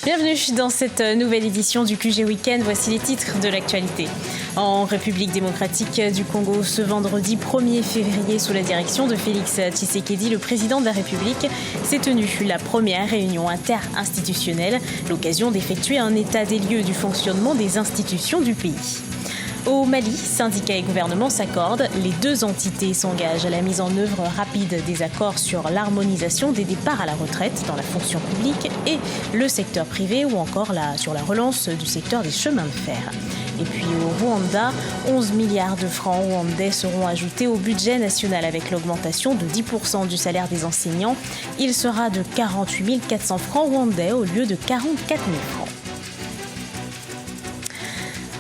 Bienvenue dans cette nouvelle édition du QG Week-end. Voici les titres de l'actualité. En République démocratique du Congo, ce vendredi 1er février, sous la direction de Félix Tshisekedi, le président de la République, s'est tenue la première réunion interinstitutionnelle, l'occasion d'effectuer un état des lieux du fonctionnement des institutions du pays. Au Mali, syndicats et gouvernement s'accordent. Les deux entités s'engagent à la mise en œuvre rapide des accords sur l'harmonisation des départs à la retraite dans la fonction publique et le secteur privé ou encore sur la relance du secteur des chemins de fer. Et puis au Rwanda, 11 milliards de francs rwandais seront ajoutés au budget national avec l'augmentation de 10% du salaire des enseignants. Il sera de 48 400 francs rwandais au lieu de 44 000 francs.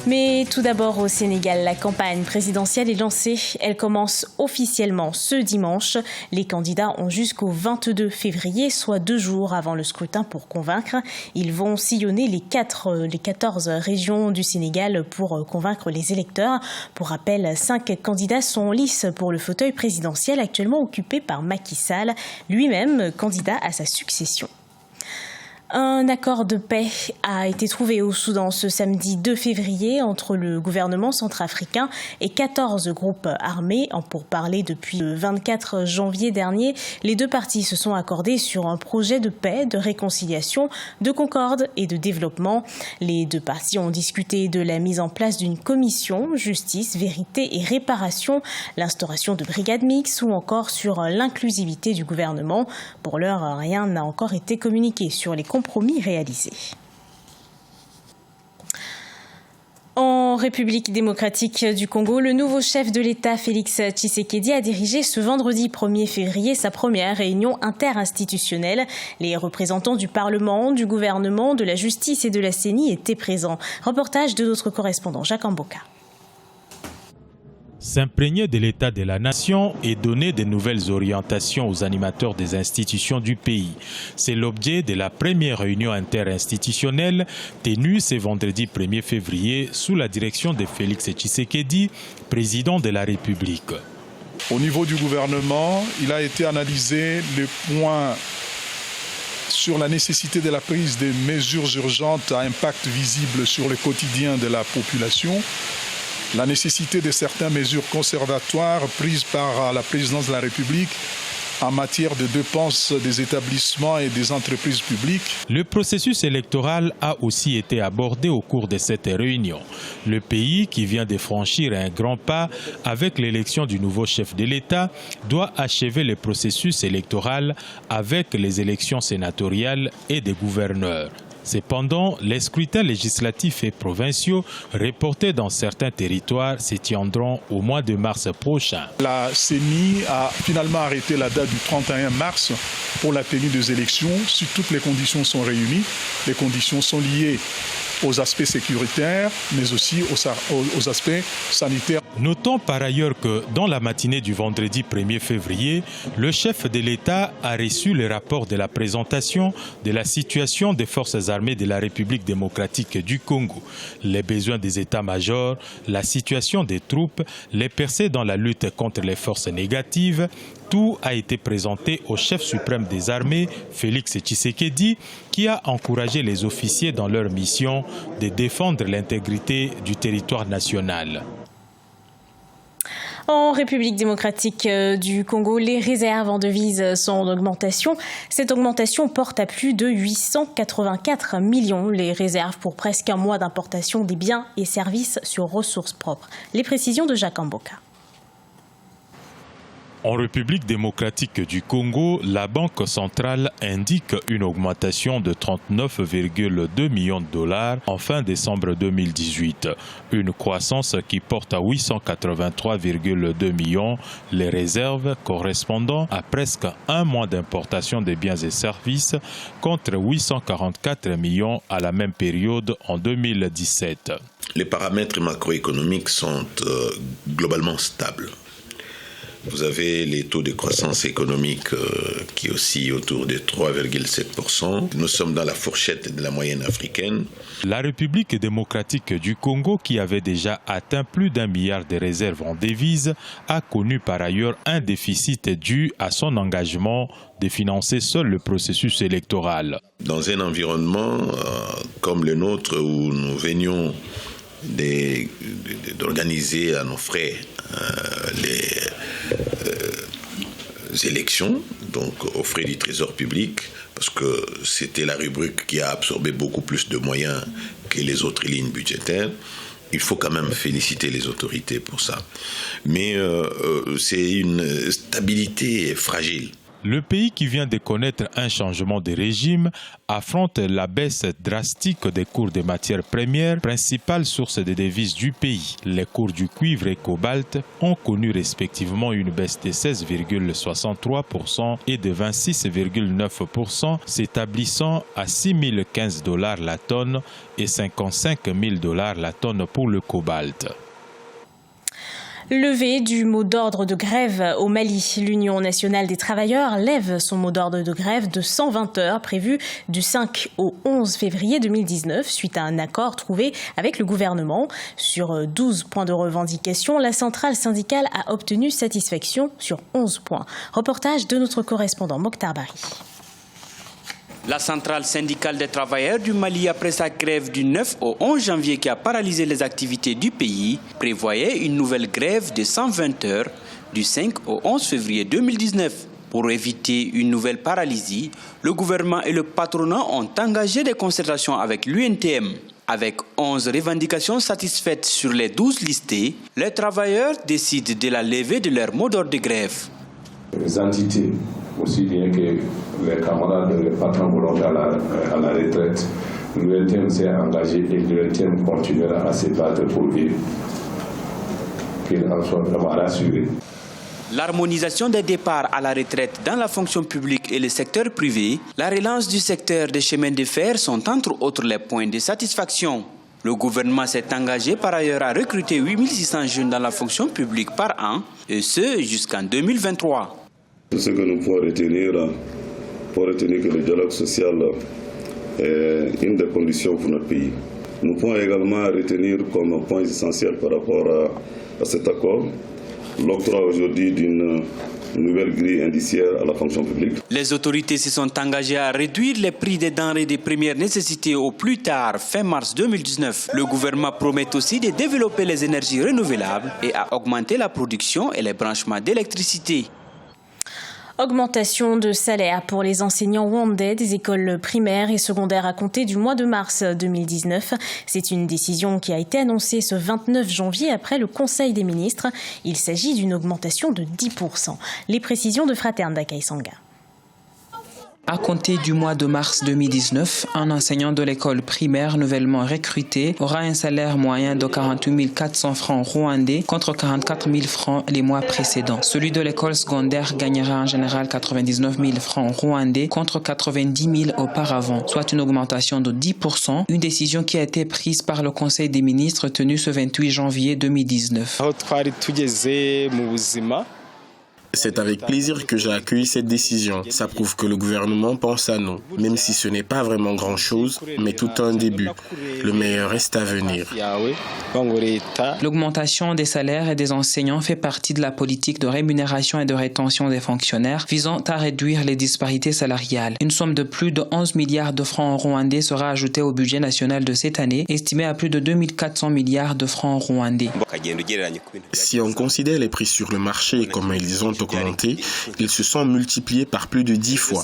Mais tout d'abord au Sénégal, la campagne présidentielle est lancée. Elle commence officiellement ce dimanche. Les candidats ont jusqu'au 22 février, soit 2 jours avant le scrutin pour convaincre. Ils vont sillonner les 14 régions du Sénégal pour convaincre les électeurs. Pour rappel, 5 candidats sont en lice pour le fauteuil présidentiel actuellement occupé par Macky Sall, lui-même candidat à sa succession. Un accord de paix a été trouvé au Soudan ce samedi 2 février entre le gouvernement centrafricain et 14 groupes armés. En pourparlers depuis le 24 janvier dernier, les deux parties se sont accordées sur un projet de paix, de réconciliation, de concorde et de développement. Les deux parties ont discuté de la mise en place d'une commission, justice, vérité et réparation, l'instauration de brigades mixtes ou encore sur l'inclusivité du gouvernement. Pour l'heure, rien n'a encore été communiqué sur les compromis réalisés. En République démocratique du Congo, le nouveau chef de l'État, Félix Tshisekedi, a dirigé ce vendredi 1er février sa première réunion interinstitutionnelle. Les représentants du Parlement, du gouvernement, de la justice et de la CENI étaient présents. Reportage de notre correspondant Jacques Amboka. S'imprégner de l'état de la nation et donner de nouvelles orientations aux animateurs des institutions du pays. C'est l'objet de la première réunion interinstitutionnelle tenue ce vendredi 1er février sous la direction de Félix Tshisekedi, président de la République. Au niveau du gouvernement, il a été analysé les points sur la nécessité de la prise des mesures urgentes à impact visible sur le quotidien de la population, la nécessité de certaines mesures conservatoires prises par la présidence de la République en matière de dépenses des établissements et des entreprises publiques. Le processus électoral a aussi été abordé au cours de cette réunion. Le pays, qui vient de franchir un grand pas avec l'élection du nouveau chef de l'État, doit achever le processus électoral avec les élections sénatoriales et des gouverneurs. Cependant, les scrutins législatifs et provinciaux reportés dans certains territoires se tiendront au mois de mars prochain. La CENI a finalement arrêté la date du 31 mars pour la tenue des élections si toutes les conditions sont réunies. Les conditions sont liées aux aspects sécuritaires, mais aussi aux aspects sanitaires. Notons par ailleurs que dans la matinée du vendredi 1er février, le chef de l'État a reçu le rapport de la présentation de la situation des forces armées de la République démocratique du Congo, les besoins des états-majors, la situation des troupes, les percées dans la lutte contre les forces négatives. Tout a été présenté au chef suprême des armées, Félix Tshisekedi, qui a encouragé les officiers dans leur mission de défendre l'intégrité du territoire national. En République démocratique du Congo, les réserves en devises sont en augmentation. Cette augmentation porte à plus de 884 millions les réserves pour presque un mois d'importation des biens et services sur ressources propres. Les précisions de Jacques Amboka. En République démocratique du Congo, la Banque centrale indique une augmentation de 39,2 millions de dollars en fin décembre 2018. Une croissance qui porte à 883,2 millions les réserves correspondant à presque un mois d'importation des biens et services contre 844 millions à la même période en 2017. Les paramètres macroéconomiques sont globalement stables. Vous avez les taux de croissance économique qui oscillent autour de 3,7%. Nous sommes dans la fourchette de la moyenne africaine. La République démocratique du Congo, qui avait déjà atteint plus d'1 milliard de réserves en devises, a connu par ailleurs un déficit dû à son engagement de financer seul le processus électoral. Dans un environnement comme le nôtre où nous venions d'organiser à nos frais les élections, donc aux frais du Trésor public, parce que c'était la rubrique qui a absorbé beaucoup plus de moyens que les autres lignes budgétaires. Il faut quand même féliciter les autorités pour ça. Mais c'est une stabilité fragile. Le pays qui vient de connaître un changement de régime affronte la baisse drastique des cours des matières premières, principale source de devises du pays. Les cours du cuivre et cobalt ont connu respectivement une baisse de 16,63% et de 26,9%, s'établissant à $6 015 la tonne et $55 000 la tonne pour le cobalt. Levée du mot d'ordre de grève au Mali. L'Union nationale des travailleurs lève son mot d'ordre de grève de 120 heures prévu du 5 au 11 février 2019 suite à un accord trouvé avec le gouvernement. Sur 12 points de revendication, la centrale syndicale a obtenu satisfaction sur 11 points. Reportage de notre correspondant Mokhtar Bari. La centrale syndicale des travailleurs du Mali, après sa grève du 9 au 11 janvier qui a paralysé les activités du pays, prévoyait une nouvelle grève de 120 heures du 5 au 11 février 2019. Pour éviter une nouvelle paralysie, le gouvernement et le patronat ont engagé des concertations avec l'UNTM. Avec 11 revendications satisfaites sur les 12 listées, les travailleurs décident de la levée de leur mot d'ordre de grève. Les entités, aussi bien que les camarades, les patrons volontaires à la retraite, l'UNTM s'est engagé et l'UNTM continuera à se battre pour qu'ils en soient vraiment rassurés. L'harmonisation des départs à la retraite dans la fonction publique et le secteur privé, la relance du secteur des chemins de fer sont entre autres les points de satisfaction. Le gouvernement s'est engagé par ailleurs à recruter 8600 jeunes dans la fonction publique par an, et ce jusqu'en 2023. Tout ce que nous pouvons retenir, que le dialogue social est une des conditions pour notre pays. Nous pouvons également retenir comme point essentiel par rapport à cet accord l'octroi aujourd'hui d'une nouvelle grille indiciaire à la fonction publique. Les autorités se sont engagées à réduire les prix des denrées de première nécessité au plus tard fin mars 2019. Le gouvernement promet aussi de développer les énergies renouvelables et à augmenter la production et les branchements d'électricité. Augmentation de salaire pour les enseignants rwandais des écoles primaires et secondaires à compter du mois de mars 2019. C'est une décision qui a été annoncée ce 29 janvier après le Conseil des ministres. Il s'agit d'une augmentation de 10%. Les précisions de Fraterne d'Akaïsanga. À compter du mois de mars 2019, un enseignant de l'école primaire nouvellement recruté aura un salaire moyen de 48 400 francs rwandais contre 44 000 francs les mois précédents. Celui de l'école secondaire gagnera en général 99 000 francs rwandais contre 90 000 auparavant, soit une augmentation de 10%, une décision qui a été prise par le Conseil des ministres tenu ce 28 janvier 2019. C'est avec plaisir que j'ai accueilli cette décision. Ça prouve que le gouvernement pense à nous, même si ce n'est pas vraiment grand-chose, mais tout un début. Le meilleur reste à venir. L'augmentation des salaires et des enseignants fait partie de la politique de rémunération et de rétention des fonctionnaires visant à réduire les disparités salariales. Une somme de plus de 11 milliards de francs rwandais sera ajoutée au budget national de cette année, estimé à plus de 2400 milliards de francs rwandais. Si on considère les prix sur le marché comme ils ont augmenté, ils se sont multipliés par plus de 10 fois.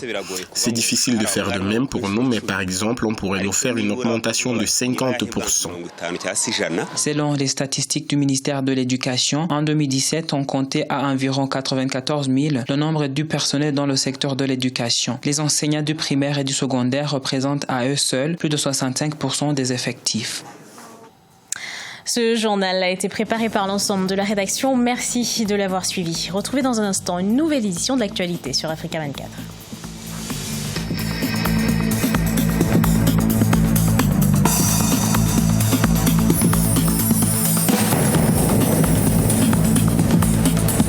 C'est difficile de faire de même pour nous, mais par exemple, on pourrait nous faire une augmentation de 50%. Selon les statistiques du ministère de l'Éducation, en 2017, on comptait à environ 94 000 le nombre du personnel dans le secteur de l'éducation. Les enseignants du primaire et du secondaire représentent à eux seuls plus de 65% des effectifs. Ce journal a été préparé par l'ensemble de la rédaction. Merci de l'avoir suivi. Retrouvez dans un instant une nouvelle édition de l'actualité sur Africa 24.